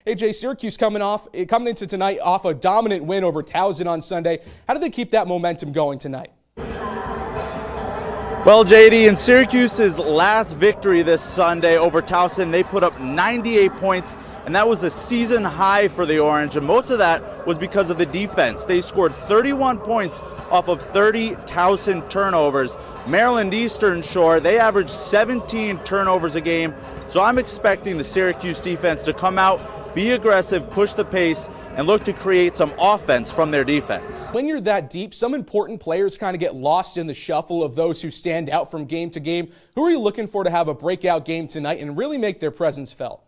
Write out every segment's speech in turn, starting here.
AJ, Syracuse coming into tonight off a dominant win over Towson on Sunday. How do they keep that momentum going tonight? Well, JD, in Syracuse's last victory this Sunday over Towson, they put up 98 points, and that was a season high for the Orange, and most of that was because of the defense. They scored 31 points off of 30 Towson turnovers. Maryland Eastern Shore, they averaged 17 turnovers a game, so I'm expecting the Syracuse defense to come out, be aggressive, push the pace, and look to create some offense from their defense. When you're that deep, some important players kind of get lost in the shuffle of those who stand out from game to game. Who are you looking for to have a breakout game tonight and really make their presence felt?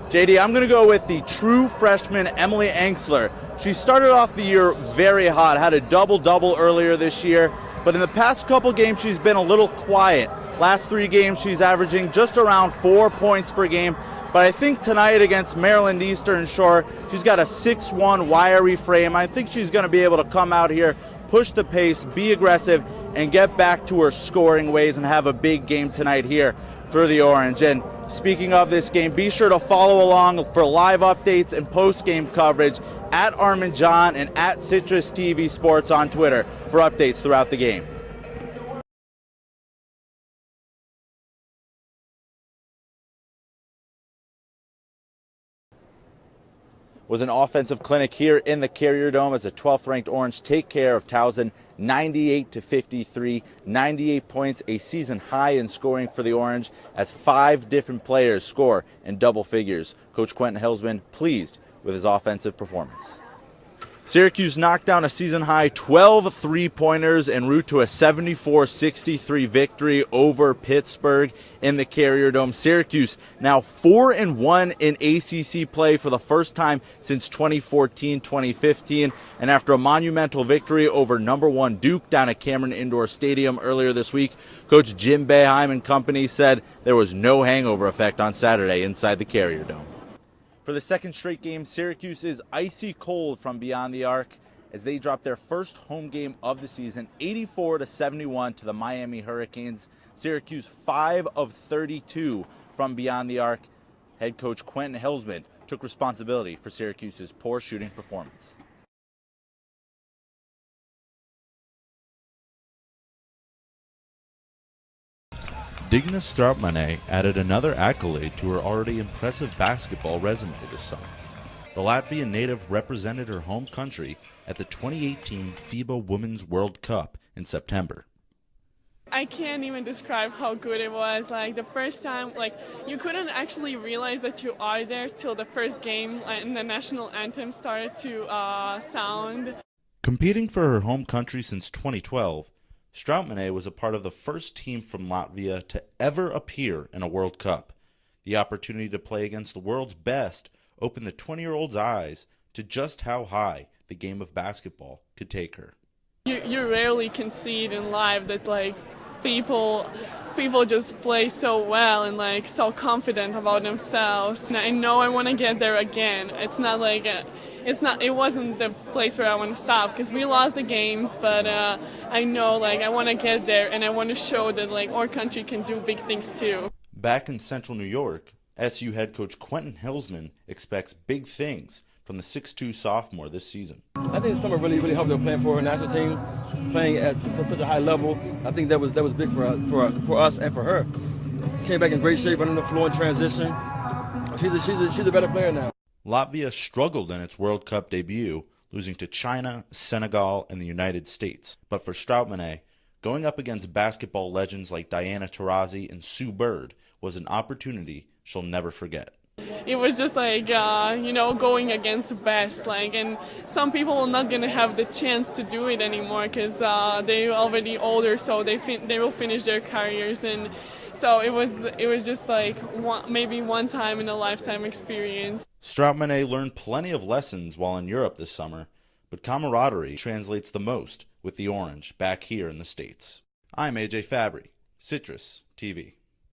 JD, I'm going to go with the true freshman Emily Angsler. She started off the year very hot, had a double-double earlier this year, but in the past couple games she's been a little quiet. Last 3 games she's averaging just around 4 points per game. But I think tonight against Maryland Eastern Shore, she's got a 6'1" wiry frame. I think she's going to be able to come out here, push the pace, be aggressive, and get back to her scoring ways and have a big game tonight here for the Orange. And speaking of this game, be sure to follow along for live updates and post-game coverage at Armin John and at Citrus TV Sports on Twitter for updates throughout the game. Was an offensive clinic here in the Carrier Dome as the 12th ranked Orange take care of Towson 98-53, 98 points, a season high in scoring for the Orange as 5 different players score in double figures. Coach Quentin Hillsman pleased with his offensive performance. Syracuse knocked down a season-high 12 three-pointers en route to a 74-63 victory over Pittsburgh in the Carrier Dome. Syracuse now 4-1 in ACC play for the first time since 2014-2015. And after a monumental victory over #1 Duke down at Cameron Indoor Stadium earlier this week, Coach Jim Boeheim and company said there was no hangover effect on Saturday inside the Carrier Dome. For the second straight game, Syracuse is icy cold from beyond the arc as they drop their first home game of the season, 84-71 to the Miami Hurricanes. Syracuse 5 of 32 from beyond the arc. Head coach Quentin Hillsman took responsibility for Syracuse's poor shooting performance. Digna Strautmane added another accolade to her already impressive basketball resume this summer. The Latvian native represented her home country at the 2018 FIBA Women's World Cup in September. I can't even describe how good it was. Like the first time, you couldn't actually realize that you are there till the first game and the national anthem started to sound. Competing for her home country since 2012, Strautmane was a part of the first team from Latvia to ever appear in a World Cup. The opportunity to play against the world's best opened the 20-year-old's eyes to just how high the game of basketball could take her. You rarely can see it in live that people just play so well and so confident about themselves. And I know I want to get there again. It's not it wasn't the place where I want to stop because we lost the games, but I know I want to get there and I want to show that our country can do big things too. Back in Central New York, SU head coach Quentin Hillsman expects big things from the 6'2 sophomore this season. I think the summer really helped her playing for her national team, playing at such a high level. I think that was big for us and for her. Came back in great shape, running the floor in transition. She's a better player now. Latvia struggled in its World Cup debut, losing to China, Senegal, and the United States. But for Strautmane, going up against basketball legends like Diana Taurasi and Sue Bird was an opportunity she'll never forget. It was just going against the best, and some people are not going to have the chance to do it anymore because they're already older, so they will finish their careers, and so it was just maybe one time in a lifetime experience. Strautmane learned plenty of lessons while in Europe this summer, but camaraderie translates the most with the Orange back here in the States. I'm AJ Fabbri, Citrus TV.